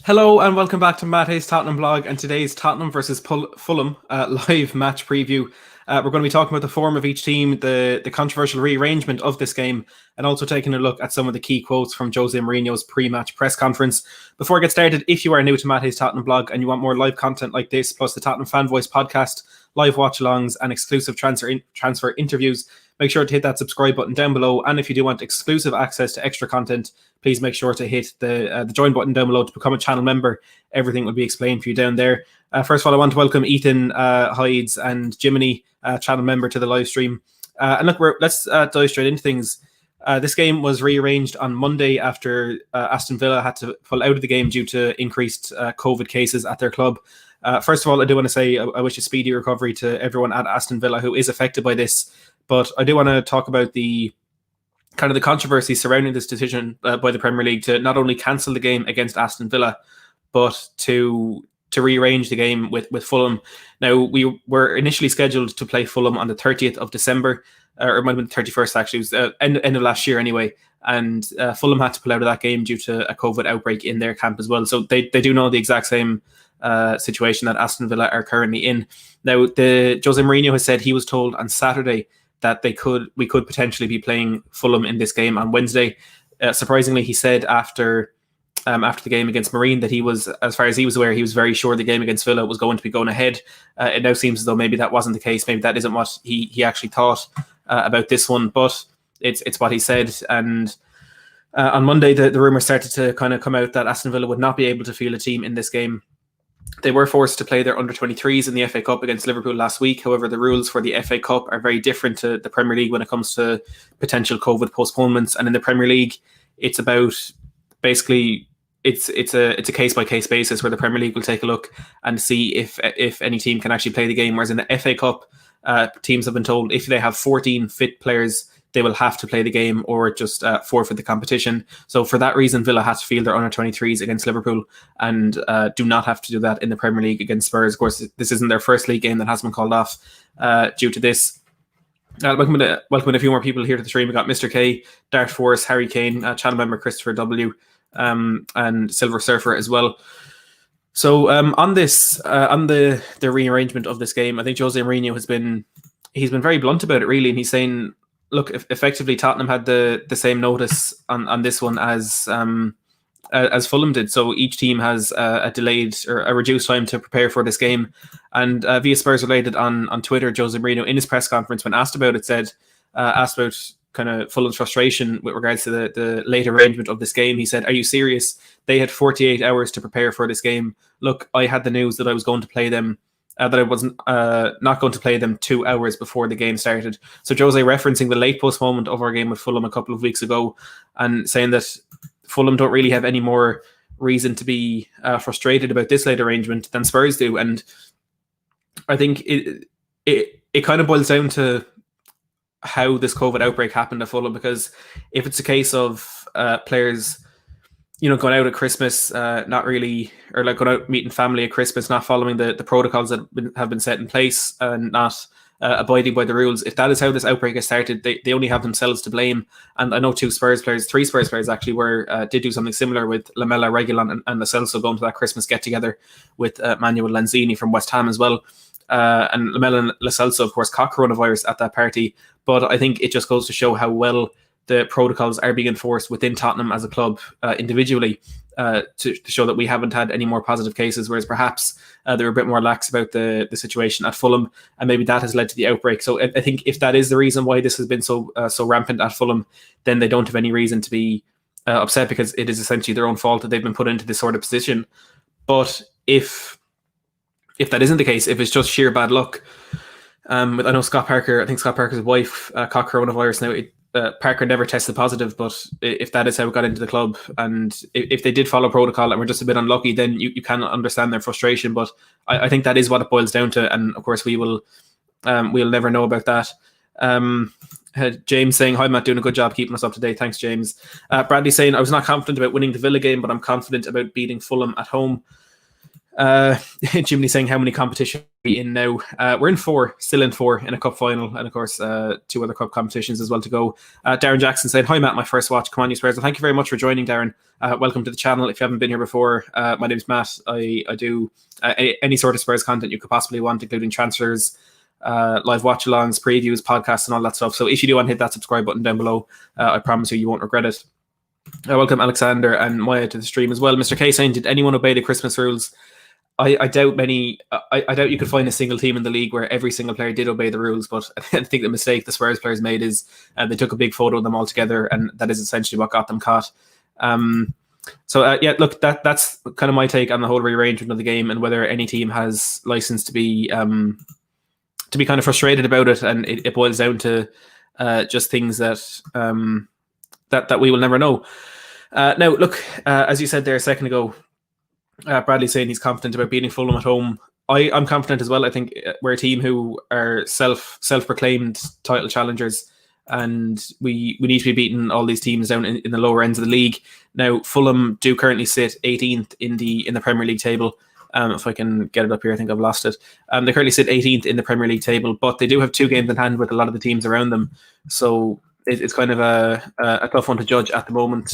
Hello and welcome back to Matt Hayes' Tottenham blog and today's Tottenham versus Fulham live match preview. We're going to be talking about the form of each team, the controversial rearrangement of this game, and also taking a look at some of the key quotes from Jose Mourinho's pre-match press conference. Before I get started, if you are new to Matt Hayes' Tottenham blog and you want more live content like this, plus the Tottenham Fan Voice podcast, live watch-alongs and exclusive transfer interviews, make sure to hit that subscribe button down below. And if you do want exclusive access to extra content, please make sure to hit the join button down below to become a channel member. Everything will be explained for you down there. First of all, I want to welcome Ethan Hydes and Jiminy, channel member, to the live stream. And look, let's dive straight into things. This game was rearranged on Monday after Aston Villa had to pull out of the game due to increased COVID cases at their club. First of all, I do want to say I wish a speedy recovery to everyone at Aston Villa who is affected by this. But I do want to talk about the kind of the controversy surrounding this decision by the Premier League to not only cancel the game against Aston Villa, but to rearrange the game with Fulham. Now, we were initially scheduled to play Fulham on the 30th of December, or it might have been the 31st actually. It was end of last year anyway. And Fulham had to pull out of that game due to a COVID outbreak in their camp as well. So they do know the exact same situation that Aston Villa are currently in. Now, the Jose Mourinho has said he was told on Saturday that we could potentially be playing Fulham in this game on Wednesday. Surprisingly, he said after the game against Marine that he was, as far as he was aware, he was very sure the game against Villa was going to be going ahead. It now seems as though maybe that wasn't the case. Maybe that isn't what he actually thought about this one, but it's what he said. And on Monday, the rumours started to kind of come out that Aston Villa would not be able to field a team in this game. They were forced to play their under-23s in the FA Cup against Liverpool last week. However, the rules for the FA Cup are very different to the Premier League when it comes to potential COVID postponements. And in the Premier League, it's about basically it's a case-by-case basis where the Premier League will take a look and see if any team can actually play the game. Whereas in the FA Cup, teams have been told if they have 14 fit players, they will have to play the game or just forfeit the competition. So for that reason, Villa had to field their under-23s against Liverpool and do not have to do that in the Premier League against Spurs. Of course, this isn't their first league game that has been called off due to this. Welcome a few more people here to the stream. We got Mr. K, Dart Force, Harry Kane, channel member Christopher W, and Silver Surfer as well. So on the rearrangement of this game, I think Jose Mourinho has been very blunt about it, really, and he's saying, look, effectively Tottenham had the same notice on this one as Fulham did. So each team has a delayed or a reduced time to prepare for this game. And via Spurs Related on Twitter, Jose Mourinho in his press conference, when asked about it, asked about kind of Fulham's frustration with regards to the late arrangement of this game. He said, "Are you serious? They had 48 hours to prepare for this game. Look, I had the news that I was going to play them. That I wasn't not going to play them 2 hours before the game started." So Jose referencing the late postponement of our game with Fulham a couple of weeks ago and saying that Fulham don't really have any more reason to be frustrated about this late arrangement than Spurs do. And I think it kind of boils down to how this COVID outbreak happened at Fulham, because if it's a case of players going out at Christmas, not really, or like going out meeting family at Christmas, not following the protocols that have been set in place and not abiding by the rules. If that is how this outbreak has started, they only have themselves to blame. And I know three Spurs players actually did do something similar with Lamela, Reguilon and Lo Celso going to that Christmas get-together with Manuel Lanzini from West Ham as well. And Lamela and Lo Celso, of course, caught coronavirus at that party. But I think it just goes to show how well the protocols are being enforced within Tottenham as a club individually to show that we haven't had any more positive cases, whereas perhaps they were a bit more lax about the situation at Fulham, and maybe that has led to the outbreak. So I think if that is the reason why this has been so rampant at Fulham, then they don't have any reason to be upset, because it is essentially their own fault that they've been put into this sort of position. But if that isn't the case, if it's just sheer bad luck, I know Scott Parker's wife caught coronavirus. Now, Parker never tested positive, but if that is how it got into the club, and if they did follow protocol and were just a bit unlucky, then you can understand their frustration. But I think that is what it boils down to, and of course we'll never know about that. James saying, "Hi Matt, doing a good job keeping us up to date. Thanks, James." Bradley saying, "I was not confident about winning the Villa game, but I'm confident about beating Fulham at home." Jimmy saying how many competitions are we in now? We're in 4, still in 4 in a cup final, and of course 2 other cup competitions as well to go. Darren Jackson said, "Hi Matt, my first watch. Come on, you Spurs." Well, thank you very much for joining, Darren. Welcome to the channel. If you haven't been here before, my name's Matt. I do any sort of Spurs content you could possibly want, including transfers, live watch-alongs, previews, podcasts, and all that stuff. So if you do want to hit that subscribe button down below, I promise you won't regret it. Welcome Alexander and Maya to the stream as well. Mr. K saying, "Did anyone obey the Christmas rules?" I doubt many. I doubt you could find a single team in the league where every single player did obey the rules. But I think the mistake the Spurs players made is they took a big photo of them all together, and that is essentially what got them caught. Yeah, look, that's kind of my take on the whole rearrangement of the game and whether any team has license to be kind of frustrated about it, and it boils down to just things that that we will never know. Now, look, as you said there a second ago. Bradley saying he's confident about beating Fulham at home. I'm confident as well. I think we're a team who are self-proclaimed title challengers, and we need to be beating all these teams down in the lower ends of the league. Now, Fulham do currently sit 18th in the Premier League table. If I can get it up here, I think I've lost it. They currently sit 18th in the Premier League table, but they do have 2 games in hand with a lot of the teams around them. So it's kind of a tough one to judge at the moment.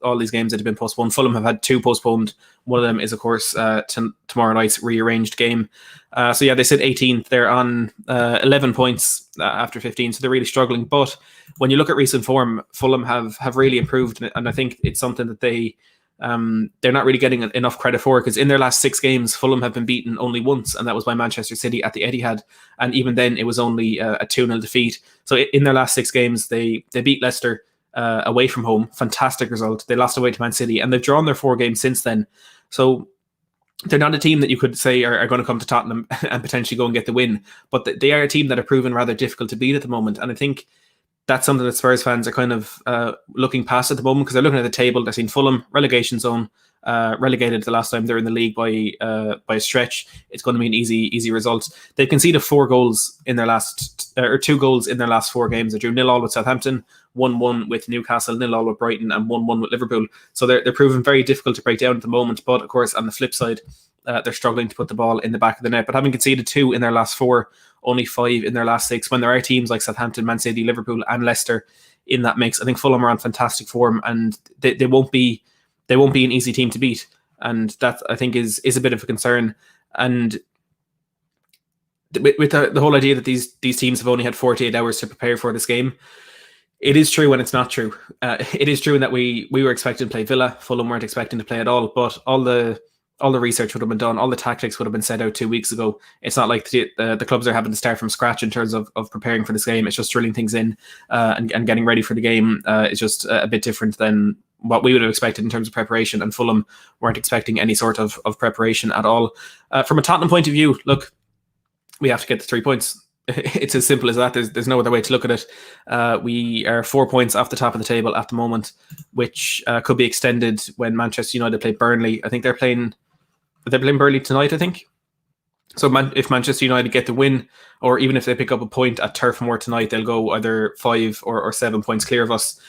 All these games that have been postponed. Fulham have had 2 postponed. One of them is, of course, tomorrow night's rearranged game. So yeah, they sit 18th. They're on 11 points after 15, so they're really struggling. But when you look at recent form, Fulham have really improved, and I think it's something that they're not really getting enough credit for, because in their last 6 games, Fulham have been beaten only once, and that was by Manchester City at the Etihad, and even then it was only a 2-0 defeat. So in their last 6 games, they beat Leicester away from home, fantastic result. They lost away to Man City, and they've drawn their 4 games since then. So they're not a team that you could say are going to come to Tottenham and potentially go and get the win, but they are a team that are proven rather difficult to beat at the moment, and I think that's something that Spurs fans are kind of looking past at the moment, because they're looking at the table. They're seeing Fulham relegation zone, relegated the last time they're in the league by a stretch. It's going to be an easy result. They've conceded 4 goals in their last, or 2 goals in their last 4 games. They drew 0-0 with Southampton, 1-1 with Newcastle, 0-0 with Brighton, and 1-1 with Liverpool. So they're proving very difficult to break down at the moment. But of course, on the flip side, they're struggling to put the ball in the back of the net. But having conceded 2 in their last 4, only 5 in their last 6, when there are teams like Southampton, Man City, Liverpool, and Leicester in that mix, I think Fulham are on fantastic form, and they won't be an easy team to beat, and that I think is a bit of a concern. And with the whole idea that these teams have only had 48 hours to prepare for this game, it is true and it's not true. It is true in that we were expecting to play Villa, Fulham weren't expecting to play at all, but all the research would have been done, all the tactics would have been set out 2 weeks ago. It's not like the clubs are having to start from scratch in terms of preparing for this game. It's just drilling things in and getting ready for the game. It's just a bit different than what we would have expected in terms of preparation, and Fulham weren't expecting any sort of preparation at all. From a Tottenham point of view, look, we have to get the 3 points. It's as simple as that. There's no other way to look at it. We are 4 points off the top of the table at the moment, which could be extended when Manchester United play Burnley. I think they're playing Burnley tonight, I think. So if Manchester United get the win, or even if they pick up a point at Turf Moor tonight, they'll go either 5 or 7 points clear of us.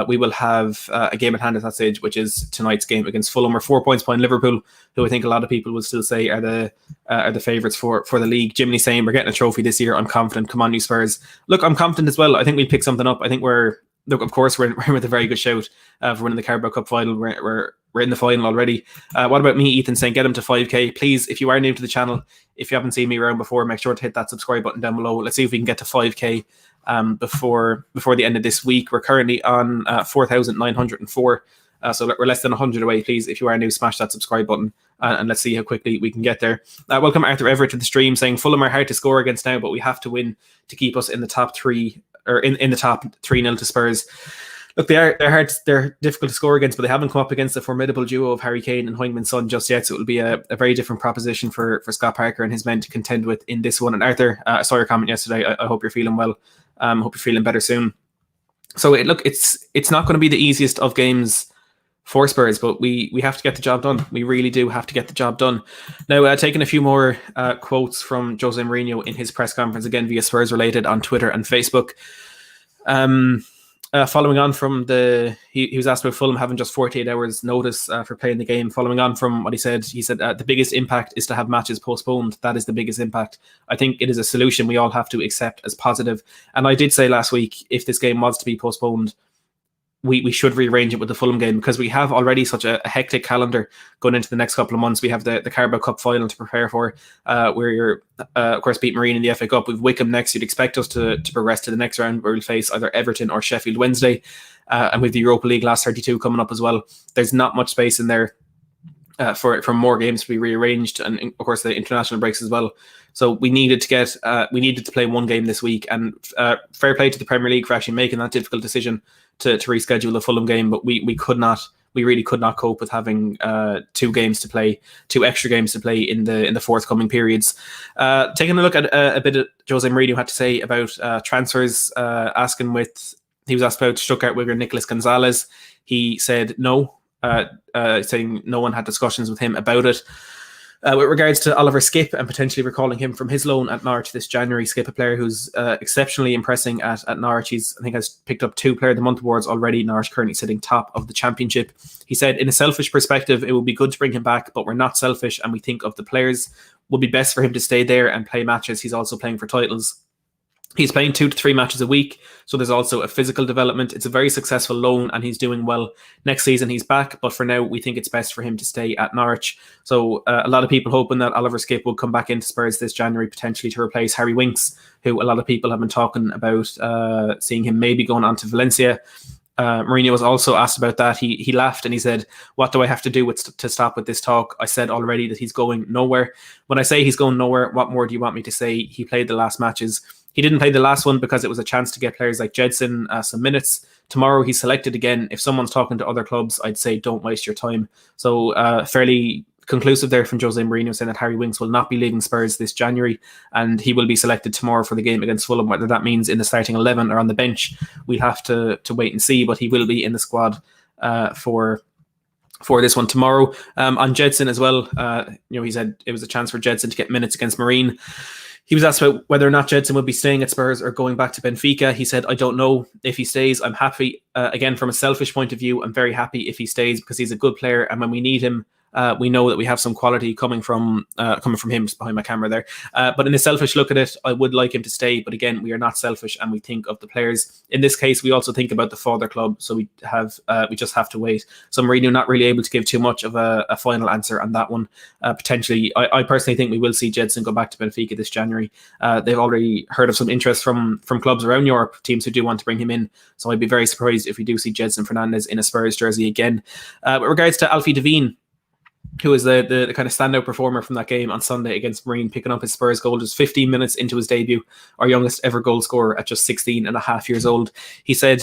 We will have a game at hand at that stage, which is tonight's game against Fulham. We're 4 points behind Liverpool, who I think a lot of people will still say are the favourites for the league. Jimmy saying we're getting a trophy this year. I'm confident. Come on, you Spurs. Look, I'm confident as well. I think we'll pick something up. I think of course, we're with a very good shout for winning the Carabao Cup final. We're in the final already. What about me, Ethan, saying get him to 5k? Please, if you are new to the channel, if you haven't seen me around before, make sure to hit that subscribe button down below. Let's see if we can get to 5k before the end of this week. We're currently on 4,904. So we're less than 100 away. Please, if you are new, smash that subscribe button and let's see how quickly we can get there. Welcome Arthur Everett to the stream, saying Fulham are hard to score against now, but we have to win to keep us in the top 3, or in the top 3-0 to Spurs. Look, they're hard, they're difficult to score against, but they haven't come up against the formidable duo of Harry Kane and Heung-min Son just yet, so it'll be a very different proposition for Scott Parker and his men to contend with in this one. And Arthur, I saw your comment yesterday. I hope you're feeling well. Hope you're feeling better soon. So it's not going to be the easiest of games for Spurs, but we have to get the job done. We really do have to get the job done. Now, taking a few more quotes from Jose Mourinho in his press conference, again via Spurs related on Twitter and Facebook. Following on from he was asked about Fulham having just 48 hours notice for playing the game. Following on from what he said the biggest impact is to have matches postponed. That is the biggest impact. I think it is a solution we all have to accept as positive. And I did say last week, if this game was to be postponed, we should rearrange it with the Fulham game, because we have already such a hectic calendar going into the next couple of months. We have the Carabao Cup final to prepare for, where you're, of course, beat Marine in the FA Cup. We've Wickham next. You'd expect us to progress to the next round, where we'll face either Everton or Sheffield Wednesday. And with the Europa League last 32 coming up as well. There's not much space in there for more games to be rearranged, and of course the international breaks as well. So we needed to play one game this week, and fair play to the Premier League for actually making that difficult decision to reschedule the Fulham game. But we really could not cope with having two extra games to play in the forthcoming periods. Taking a look at a bit of Jose Mourinho had to say about transfers, he was asked about Stuttgart winger Nicolas Gonzalez. He said no, saying no one had discussions with him about it. With regards to Oliver Skipp and potentially recalling him from his loan at Norwich this January, Skipp, a player who's exceptionally impressing at Norwich. I think has picked up 2 Player of the Month awards already. Norwich currently sitting top of the Championship. He said, in a selfish perspective, it would be good to bring him back, but we're not selfish and we think of the players. Would be best for him to stay there and play matches. He's also playing for titles. He's playing 2 to 3 matches a week, so there's also a physical development. It's a very successful loan, and he's doing well. Next season, he's back, but for now, we think it's best for him to stay at Norwich. So a lot of people hoping that Oliver Skipp will come back into Spurs this January, potentially to replace Harry Winks, who a lot of people have been talking about seeing him maybe going on to Valencia. Mourinho was also asked about that. He laughed and he said, "What do I have to do to stop with this talk? I said already that he's going nowhere. When I say he's going nowhere, what more do you want me to say? He played the last matches. He didn't play the last one because it was a chance to get players like Jedson some minutes. Tomorrow he's selected again. If someone's talking to other clubs, I'd say don't waste your time." So fairly conclusive there from Jose Mourinho, saying that Harry Winks will not be leaving Spurs this January, and he will be selected tomorrow for the game against Fulham. Whether that means in the starting 11 or on the bench, we'll have to wait and see, but he will be in the squad for this one tomorrow. On Jedson as well, he said it was a chance for Jedson to get minutes against Marine. He was asked about whether or not Jedson would be staying at Spurs or going back to Benfica. He said, "I don't know. If he stays, I'm happy." Again, from a selfish point of view, I'm very happy if he stays, because he's a good player, and when we need him, we know that we have some quality coming from him, just behind my camera there. But in a selfish look at it, I would like him to stay. But again, we are not selfish, and we think of the players. In this case, we also think about the father club. So we just have to wait. So Mourinho not really able to give too much of a final answer on that one. Potentially, I personally think we will see Jedson go back to Benfica this January. They've already heard of some interest from clubs around Europe, teams who do want to bring him in. So I'd be very surprised if we do see Jedson Fernandez in a Spurs jersey again. With regards to Alfie Devine, who was the kind of standout performer from that game on Sunday against Marine, picking up his Spurs goal just 15 minutes into his debut, our youngest ever goal scorer at just 16 and a half years old. He said,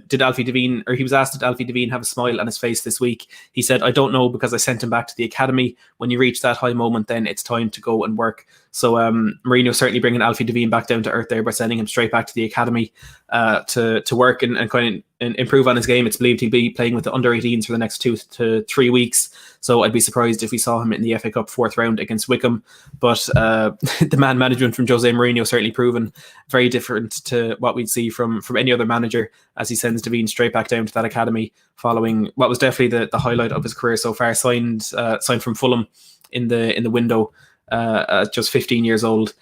did Alfie Devine, or he was asked, did Alfie Devine have a smile on his face this week? He said, "I don't know, because I sent him back to the academy. When you reach that high moment, then it's time to go and work." So Mourinho certainly bringing Alfie Devine back down to earth there by sending him straight back to the academy to work and kind of improve on his game. It's believed he'll be playing with the under-18s for the next 2 to 3 weeks. So I'd be surprised if we saw him in the FA Cup 4th round against Wickham. But the man management from Jose Mourinho certainly proven very different to what we'd see from any other manager, as he sends Devine straight back down to that academy following what was definitely the highlight of his career so far. Signed from Fulham in the window at just 15 years old.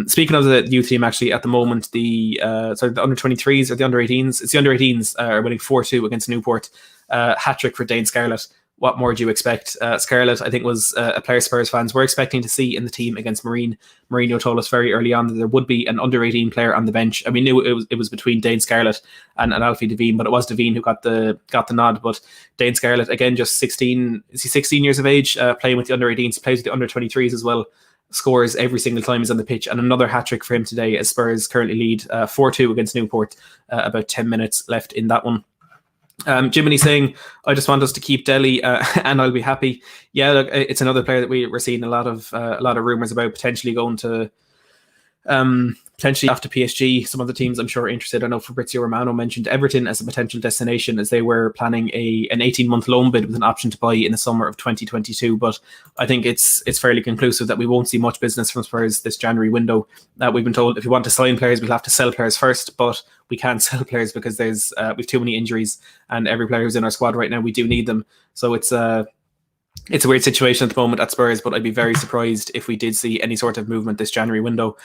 Speaking of the youth team, actually, at the moment, the under-23s or the under-18s, it's the under-18s are winning 4-2 against Newport. Hat-trick for Dane Scarlett. What more do you expect? Scarlett, I think, was a player Spurs fans were expecting to see in the team against Marine. Mourinho told us very early on that there would be an under-18 player on the bench. And we knew it was between Dane Scarlett and Alfie Devine, but it was Devine who got the nod. But Dane Scarlett, again, just 16 years of age, playing with the under-18s, plays with the under-23s as well. Scores every single time he's on the pitch, and another hat-trick for him today as Spurs currently lead 4-2 against Newport. About 10 minutes left in that one. Jiminy saying, "I just want us to keep Delhi and I'll be happy." Yeah, look, it's another player that we're seeing a lot of rumors about potentially going to Potentially after PSG, some other teams I'm sure are interested. I know Fabrizio Romano mentioned Everton as a potential destination, as they were planning an 18-month loan bid with an option to buy in the summer of 2022. But I think it's fairly conclusive that we won't see much business from Spurs this January window. We've been told if we want to sign players, we'll have to sell players first, but we can't sell players because we've too many injuries, and every player who's in our squad right now, we do need them. So it's a weird situation at the moment at Spurs, but I'd be very surprised if we did see any sort of movement this January window.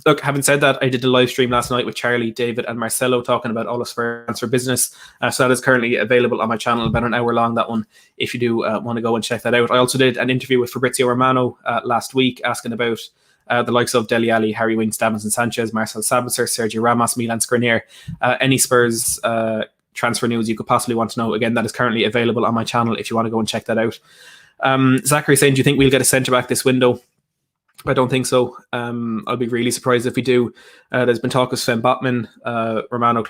Look, having said that, I did a live stream last night with Charlie, David, and Marcelo talking about all of Spurs transfer business. So that is currently available on my channel, about an hour long, that one, if you do want to go and check that out. I also did an interview with Fabrizio Romano last week, asking about the likes of Dele Alli, Harry Winks, Davinson Sanchez, Marcel Sabitzer, Sergio Ramos, Milan Skriniar, any Spurs transfer news you could possibly want to know. Again, that is currently available on my channel if you want to go and check that out. Zachary saying, do you think we'll get a centre-back this window? I don't think so. I'll be really surprised if we do. There's been talk of Sven Botman. Romano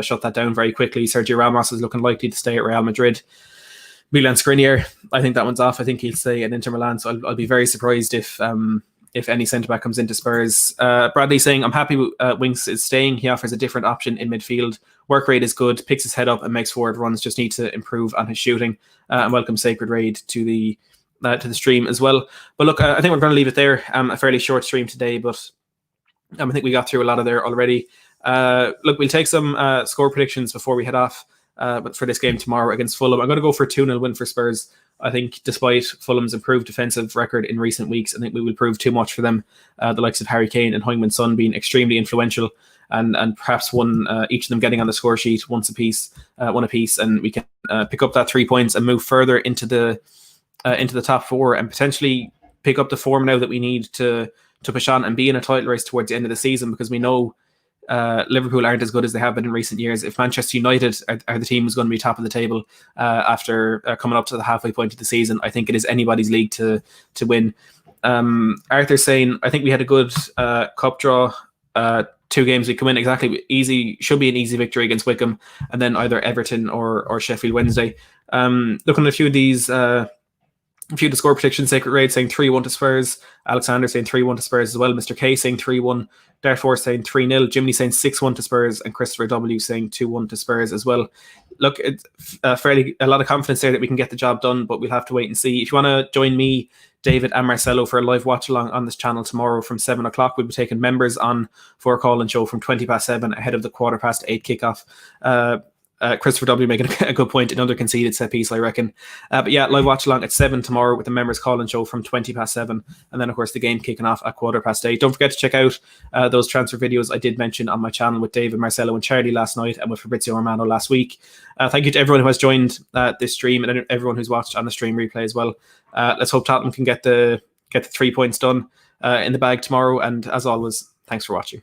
shut that down very quickly. Sergio Ramos is looking likely to stay at Real Madrid. Milan Skriniar, I think that one's off. I think he'll stay at Inter Milan, so I'll be very surprised if any centre-back comes into Spurs. Bradley saying, I'm happy Winks is staying. He offers a different option in midfield. Work rate is good, picks his head up and makes forward runs, just need to improve on his shooting. And welcome Sacred Raid to the stream as well. But look, I think we're going to leave it there. A fairly short stream today, but I think we got through a lot of there already. Look, we'll take some score predictions before we head off. But for this game tomorrow against Fulham, I'm going to go for a 2-0 win for Spurs. I think despite Fulham's improved defensive record in recent weeks, I think we will prove too much for them. The likes of Harry Kane and Heung-min Son being extremely influential, and perhaps each of them getting on the score sheet one apiece, and we can pick up that 3 points and move further into the top four, and potentially pick up the form now that we need to push on and be in a title race towards the end of the season, because we know Liverpool aren't as good as they have been in recent years. If Manchester United are the team who's going to be top of the table after coming up to the halfway point of the season, I think it is anybody's league to win. Arthur's saying, I think we had a good cup draw. 2 games we come in exactly easy, should be an easy victory against Wickham, and then either Everton or Sheffield Wednesday. Looking at a few of these, a few of the score predictions, Sacred Raid saying 3-1 to Spurs, Alexander saying 3-1 to Spurs as well, Mr. K saying 3-1, Dartford saying 3-0, Jimmy saying 6-1 to Spurs, and Christopher W saying 2-1 to Spurs as well. Look, it's a lot of confidence there that we can get the job done, but we'll have to wait and see. If you want to join me, David, and Marcelo for a live watch along on this channel tomorrow from 7 o'clock, we'll be taking members on for a call and show from 7:20 ahead of the 8:15 kickoff. Christopher W making a good point, another conceded set piece, I reckon. But yeah, live watch along at 7 tomorrow with the members call and show from 7:20, and then of course the game kicking off at 8:15. Don't forget to check out those transfer videos I did mention on my channel with David, Marcelo, and Charlie last night, and with Fabrizio Romano last week. Thank you to everyone who has joined this stream, and everyone who's watched on the stream replay as well. Let's hope Tottenham can get the 3 points done in the bag tomorrow, and as always, thanks for watching.